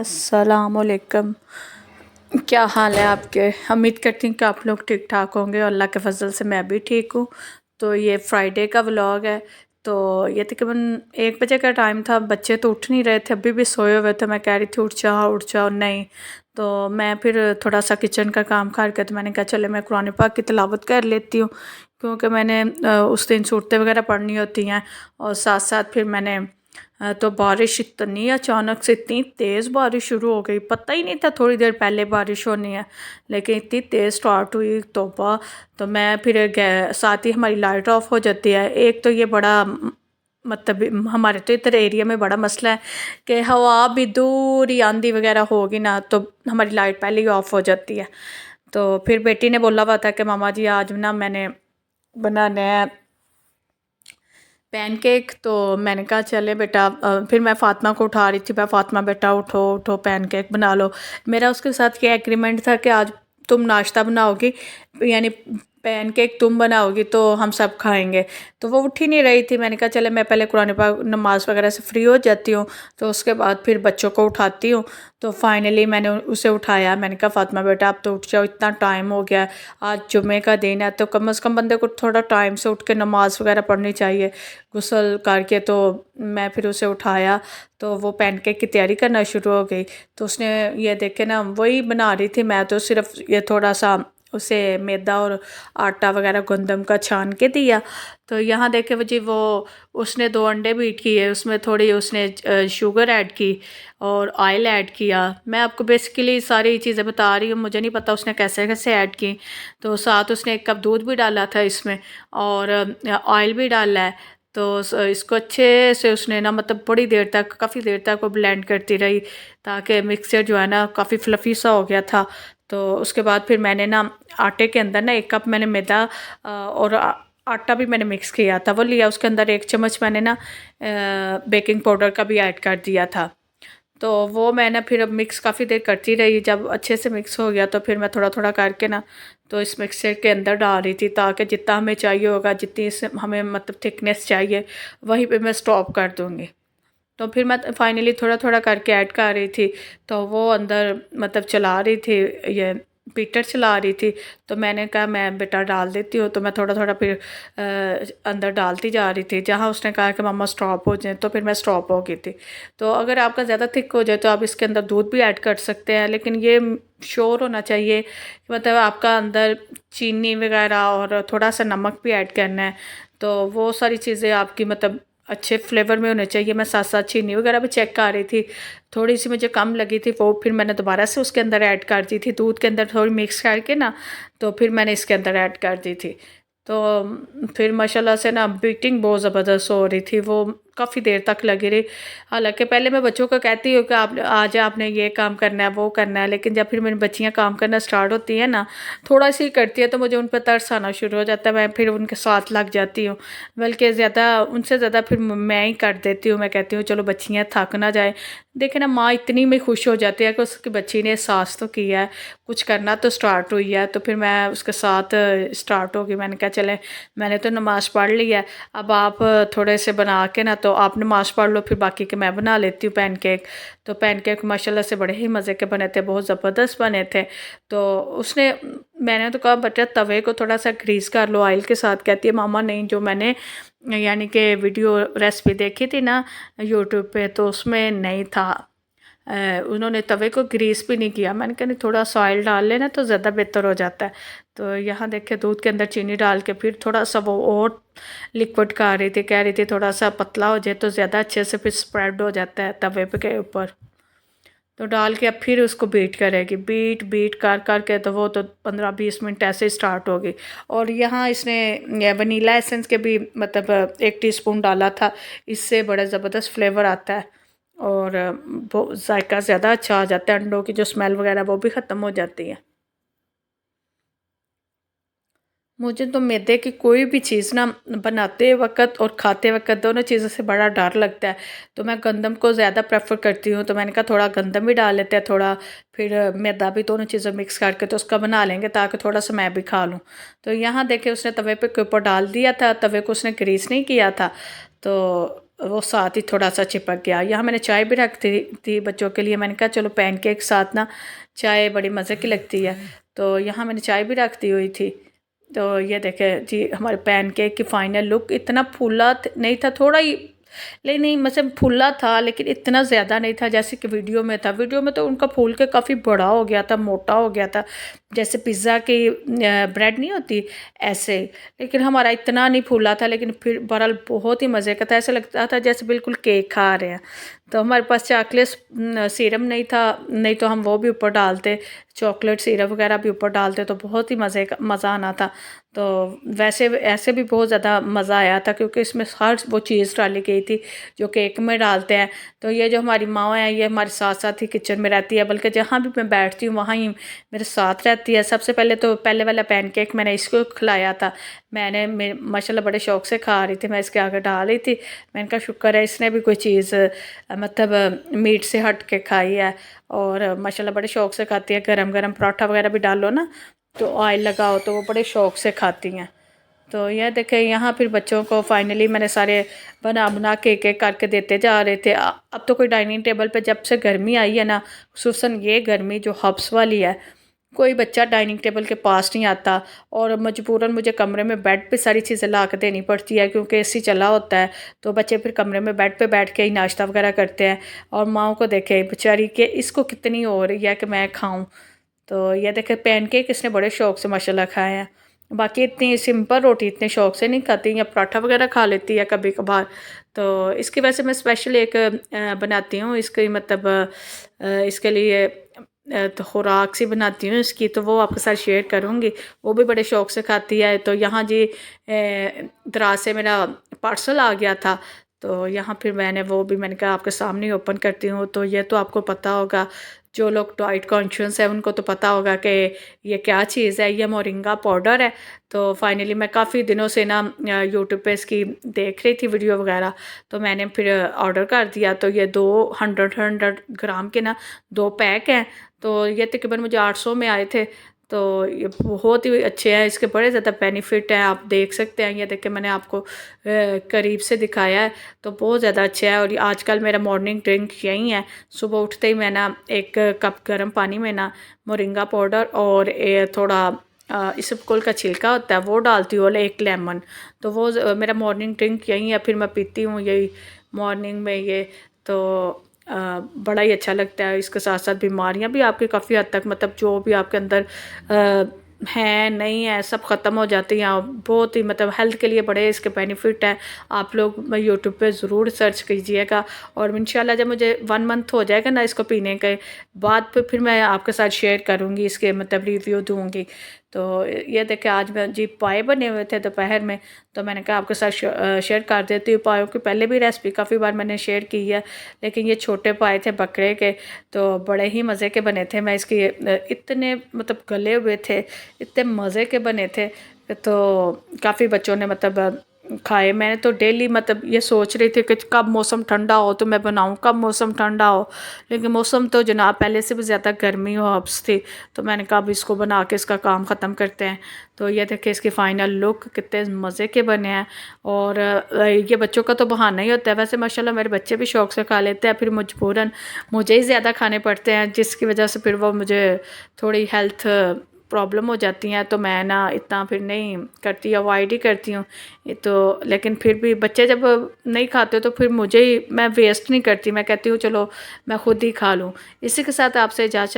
अस्सलामुअलैकुम। क्या हाल है आपके? उम्मीद करती हूँ कि आप लोग ठीक ठाक होंगे और अल्लाह के फजल से मैं भी ठीक हूँ। तो ये फ्राइडे का व्लॉग है। तो ये तकरीबन 1 बजे का टाइम था। बच्चे तो उठ नहीं रहे थे, अभी भी सोए हुए थे। मैं कह रही थी उठ जाओ उठ जाओ, नहीं। तो मैं फिर थोड़ा सा किचन का काम करके तो मैंने कहा चले मैं कुरान पाक की तिलावत कर लेती हूँ, क्योंकि मैंने उस दिन सूरतें वगैरह पढ़नी होती हैं। और साथ साथ फिर मैंने तो बारिश इतनी अचानक से, इतनी तेज़ बारिश शुरू हो गई, पता ही नहीं था थोड़ी देर पहले बारिश होनी है, लेकिन इतनी तेज़ स्टार्ट हुई तौबा। तो मैं फिर साथ ही हमारी लाइट ऑफ हो जाती है। एक तो ये बड़ा मतलब हमारे तो इधर एरिया में बड़ा मसला है कि हवा भी दूर ही आंधी वगैरह होगी ना तो हमारी लाइट पहले ही ऑफ हो जाती है। तो फिर बेटी ने बोला हुआ था कि मामा जी आज ना मैंने बनाना है पैनकेक। तो मैंने कहा चले बेटा, फिर मैं फ़ातिमा को उठा रही थी, मैं फ़ातिमा बेटा उठो उठो पैनकेक बना लो। मेरा उसके साथ ये एग्रीमेंट था कि आज तुम नाश्ता बनाओगी, यानी पैनकेक तुम बनाओगी तो हम सब खाएंगे। तो वो उठ ही नहीं रही थी। मैंने कहा चले मैं पहले कुरान पाक नमाज़ वगैरह से फ्री हो जाती हूँ, तो उसके बाद फिर बच्चों को उठाती हूँ। तो फाइनली मैंने उसे उठाया। मैंने कहा फ़ातिमा बेटा आप तो उठ जाओ, इतना टाइम हो गया, आज जुम्मे का दिन है, तो कम से कम बंदे को थोड़ा टाइम से उठ के नमाज़ वगैरह पढ़नी चाहिए। गुसल करके तो मैं फिर उसे उठाया, तो वो पैनकेक की तैयारी करना शुरू हो गई। तो उसने ये देखे ना वही बना रही थी, मैं तो सिर्फ ये थोड़ा सा उसे मैदा और आटा वगैरह गंदम का छान के दिया। तो यहाँ देखे वो जी वो उसने 2 अंडे बीट किए, उसमें थोड़ी उसने शुगर ऐड की और ऑयल ऐड किया। मैं आपको बेसिकली सारी चीज़ें बता रही हूँ, मुझे नहीं पता उसने कैसे कैसे ऐड की। तो साथ उसने 1 कप दूध भी डाला था इसमें और ऑयल भी डाला है। तो इसको अच्छे से उसने ना मतलब बड़ी देर तक, काफ़ी देर तक वो ब्लेंड करती रही, ताकि मिक्सचर जो है ना काफ़ी फ्लफ़ी सा हो गया था। तो उसके बाद फिर मैंने ना आटे के अंदर ना 1 कप मैंने मैदा और आटा भी मैंने मिक्स किया था वो लिया, उसके अंदर 1 चम्मच मैंने ना बेकिंग पाउडर का भी ऐड कर दिया था। तो वो मैंने फिर अब मिक्स काफ़ी देर करती रही। जब अच्छे से मिक्स हो गया तो फिर मैं थोड़ा थोड़ा करके ना तो इस मिक्सर के अंदर डाल रही थी, ताकि जितना हमें चाहिए होगा, जितनी हमें मतलब थिकनेस चाहिए, वहीं पे मैं स्टॉप कर दूँगी। तो फिर मैं फाइनली थोड़ा थोड़ा करके ऐड कर रही थी। तो वो अंदर मतलब चला रही थी, ये बीटर चला रही थी। तो मैंने कहा मैं बेटा डाल देती हूँ, तो मैं थोड़ा थोड़ा फिर अंदर डालती जा रही थी। जहाँ उसने कहा कि मम्मा स्टॉप हो जाए, तो फिर मैं स्टॉप हो गई थी। तो अगर आपका ज़्यादा थिक हो जाए तो आप इसके अंदर दूध भी ऐड कर सकते हैं, लेकिन ये श्योर होना चाहिए कि मतलब आपका अंदर चीनी वगैरह और थोड़ा सा नमक भी ऐड करना है। तो वो सारी चीज़ें आपकी मतलब अच्छे फ्लेवर में होने चाहिए। मैं साथ साथ चीनी वगैरह भी चेक कर रही थी, थोड़ी सी मुझे कम लगी थी, वो फिर मैंने दोबारा से उसके अंदर ऐड कर दी थी, दूध के अंदर थोड़ी मिक्स करके ना, तो फिर मैंने इसके अंदर ऐड कर दी थी। तो फिर माशाल्लाह से ना बीटिंग बहुत ज़बरदस्त हो रही थी, वो काफ़ी देर तक लगी रही। हालांकि पहले मैं बच्चों को कहती हूँ कि आप आज आपने ये काम करना है वो करना है, लेकिन जब फिर मेरी बच्चियाँ काम करना स्टार्ट होती हैं ना, थोड़ा सी करती है, तो मुझे उन पर तरस आना शुरू हो जाता है, मैं फिर उनके साथ लग जाती हूँ। बल्कि ज़्यादा उनसे ज़्यादा फिर मैं ही कर देती हूँ। मैं कहती हूँ चलो बच्चियाँ थक ना जाए। देखे ना माँ इतनी में खुश हो जाती है कि उसकी बच्ची ने एहसास तो किया है, कुछ करना तो स्टार्ट हुई है। तो फिर मैं उसके साथ स्टार्ट होगी। मैंने कहा चले मैंने तो नमाज़ पढ़ ली है, अब आप थोड़े से बना के ना तो आप नमाज़ पढ़ लो, फिर बाकी के मैं बना लेती हूँ पैनकेक। तो पैनकेक माशाल्लाह से बड़े ही मज़े के बने थे, बहुत ज़बरदस्त बने थे। तो उसने मैंने तो कहा बच्चा तवे को थोड़ा सा ग्रीस कर लो ऑयल के साथ। कहती है मामा नहीं, जो मैंने यानी कि वीडियो रेसिपी देखी थी ना यूट्यूब पे, तो उसमें नहीं था। उन्होंने तवे को ग्रीस भी नहीं किया। मैंने कहा नहीं थोड़ा सा ऑयल डाल लेना तो ज़्यादा बेहतर हो जाता है। तो यहाँ देखे दूध के अंदर चीनी डाल के फिर थोड़ा सा वो और लिक्विड कर रही थी, कह रही थी थोड़ा सा पतला हो जाए तो ज़्यादा अच्छे से फिर स्प्रेड हो जाता है तवे पे के ऊपर। तो डाल के अब फिर उसको बीट करेगी, बीट बीट कर कर के तो वो तो 15-20 मिनट ऐसे स्टार्ट होगी। और यहाँ इसने वनीला एसेंस के भी मतलब 1 टीस्पून डाला था, इससे बड़ा ज़बरदस्त फ्लेवर आता है और वो जायका ज़्यादा अच्छा आ जाता है, अंडों की जो स्मेल वगैरह वो भी ख़त्म हो जाती है। मुझे तो मैदे की कोई भी चीज़ ना बनाते वक़्त और खाते वक़्त दोनों चीज़ों से बड़ा डर लगता है। तो मैं गंदम को ज़्यादा प्रेफ़र करती हूँ। तो मैंने कहा थोड़ा गंदम भी डाल लेते हैं, थोड़ा फिर मैदा भी, दोनों चीज़ें मिक्स करके तो उसका बना लेंगे, ताकि थोड़ा-सा मैं भी खा लूँ। तो यहाँ देखिए उसने तवे पे के ऊपर डाल दिया था, तवे को उसने ग्रीस नहीं किया था। तो वो साथ ही थोड़ा सा चिपक गया। यहाँ मैंने चाय भी रख दी थी बच्चों के लिए, मैंने कहा चलो पैनकेक के साथ ना चाय बड़ी मज़े की लगती है, तो यहाँ मैंने चाय भी रख दी हुई थी। तो ये देखें जी हमारे पैनकेक की फ़ाइनल लुक। इतना फूला नहीं था, थोड़ा ही, नहीं नहीं मतलब फूला था लेकिन इतना ज़्यादा नहीं था जैसे कि वीडियो में था। वीडियो में तो उनका फूल के काफ़ी बड़ा हो गया था, मोटा हो गया था, जैसे पिज़्ज़ा की ब्रेड नहीं होती ऐसे। लेकिन हमारा इतना नहीं फूला था, लेकिन फिर बहरहाल बहुत ही मज़े का था, ऐसा लगता था जैसे बिल्कुल केक खा रहे हैं। तो हमारे पास चॉकलेट सिरप नहीं था, नहीं तो हम वो भी ऊपर डालते, चॉकलेट सिरप वगैरह भी ऊपर डालते तो बहुत ही मज़ा आना था। तो वैसे ऐसे भी बहुत ज़्यादा मज़ा आया था क्योंकि इसमें हर वो चीज़ डाली गई थी जो केक में डालते हैं। तो ये जो हमारी माँ है ये हमारे साथ साथ ही किचन में रहती है, बल्कि जहाँ भी मैं बैठती हूँ वहाँ ही मेरे साथ रहती है। सबसे पहले तो पहले वाला पैनकेक मैंने इसको खिलाया था, मैंने माशाल्लाह बड़े शौक़ से खा रही थी, मैं इसके आगे डाल रही थी। मैंने कहा शुक्र है इसने भी कोई चीज़ मतलब मीट से हट के खाई है, और माशाल्लाह बड़े शौक़ से खाती है। गरम गरम पराठा वगैरह भी डालो ना तो ऑयल लगाओ तो वो बड़े शौक़ से खाती हैं। तो यह देखें यहाँ फिर बच्चों को फाइनली मैंने सारे बना बना के एक एक करके देते जा रहे थे। अब तो कोई डाइनिंग टेबल पे जब से गर्मी आई है ना, खुसूसन ये गर्मी जो हब्स वाली है, कोई बच्चा डाइनिंग टेबल के पास नहीं आता, और मजबूरन मुझे कमरे में बेड पे सारी चीज़ें ला के देनी पड़ती है क्योंकि एसी चला होता है। तो बच्चे फिर कमरे में बेड पे बैठ के ही नाश्ता वगैरह करते हैं, और माओ को देखे बेचारी कि इसको कितनी हो रही है कि मैं खाऊं। तो ये देखे पैनकेक इसने बड़े शौक़ से माशाल्लाह खाए हैं। बाकी इतनी सिंपल रोटी इतने शौक़ से नहीं खाती, या पराठा वगैरह खा लेती है कभी कभार। तो इसकी वजह से मैं स्पेशल एक बनाती हूँ इसकी, मतलब इसके लिए तो खुराक सी बनाती हूँ इसकी, तो वो आपके साथ शेयर करूँगी। वो भी बड़े शौक़ से खाती है। तो यहाँ जी दराज से मेरा पार्सल आ गया था, तो यहाँ फिर मैंने कहा आपके सामने ओपन करती हूँ। तो ये तो आपको पता होगा, जो लोग डाइट कॉन्शियस है उनको तो पता होगा कि ये क्या चीज़ है। ये मोरिंगा पाउडर है। तो फाइनली मैं काफ़ी दिनों से ना यूट्यूब पे इसकी देख रही थी वीडियो वगैरह, तो मैंने फिर ऑर्डर कर दिया। तो ये 200 ग्राम के ना 2 पैक हैं, तो ये तकरीबन मुझे 800 में आए थे। तो ये बहुत ही अच्छे हैं, इसके बड़े ज़्यादा बेनिफिट हैं, आप देख सकते हैं। ये देख के मैंने आपको करीब से दिखाया है, तो बहुत ज़्यादा अच्छा है। और आजकल मेरा मॉर्निंग ड्रिंक यही है, सुबह उठते ही मैं ना 1 कप गर्म पानी में ना मोरिंगा पाउडर और थोड़ा इसबगोल का छिलका होता है वो डालती हूँ, और 1 लेमन। तो वो मेरा मॉर्निंग ड्रिंक यही है, फिर मैं पीती हूँ यही मॉर्निंग में ये। तो बड़ा ही अच्छा लगता है। इसके साथ साथ बीमारियां भी आपकी काफ़ी हद तक, मतलब जो भी आपके अंदर हैं नहीं है, सब ख़त्म हो जाती हैं। बहुत ही मतलब हेल्थ के लिए बड़े इसके बेनिफिट हैं। आप लोग यूट्यूब पे ज़रूर सर्च कीजिएगा, और इंशाल्लाह जब मुझे 1 मंथ हो जाएगा ना इसको पीने के बाद, फिर मैं आपके साथ शेयर करूँगी, इसके मतलब रिव्यू दूँगी। तो ये देखें आज मैं जी पाए बने हुए थे दोपहर में, तो मैंने कहा आपके साथ शेयर कर देती हूँ। पायों की पहले भी रेसिपी काफ़ी बार मैंने शेयर की है, लेकिन ये छोटे पाए थे बकरे के, तो बड़े ही मज़े के बने थे। मैं इसकी इतने मतलब गले हुए थे, इतने मज़े के बने थे, तो काफ़ी बच्चों ने मतलब खाए। मैंने तो डेली मतलब ये सोच रही थी कि कब मौसम ठंडा हो तो मैं बनाऊं, कब मौसम ठंडा हो, लेकिन मौसम तो जनाब पहले से भी ज़्यादा गर्मी और हब्स थी। तो मैंने कहा अब इसको बना के इसका काम ख़त्म करते हैं। तो ये देखिए इसकी फ़ाइनल लुक कितने मज़े के बने हैं। और ये बच्चों का तो बहाना ही होता है, वैसे माशाल्लाह मेरे बच्चे भी शौक़ से खा लेते हैं, फिर मजबूरन मुझे ही ज़्यादा खाने पड़ते हैं, जिसकी वजह से फिर वो मुझे थोड़ी हेल्थ प्रॉब्लम हो जाती हैं। तो मैं ना इतना फिर नहीं करती, अवॉइड ही करती हूँ। तो लेकिन फिर भी बच्चे जब नहीं खाते तो फिर मुझे ही, मैं वेस्ट नहीं करती, मैं कहती हूँ चलो मैं खुद ही खा लूँ। इसी के साथ आपसे इजाज़त।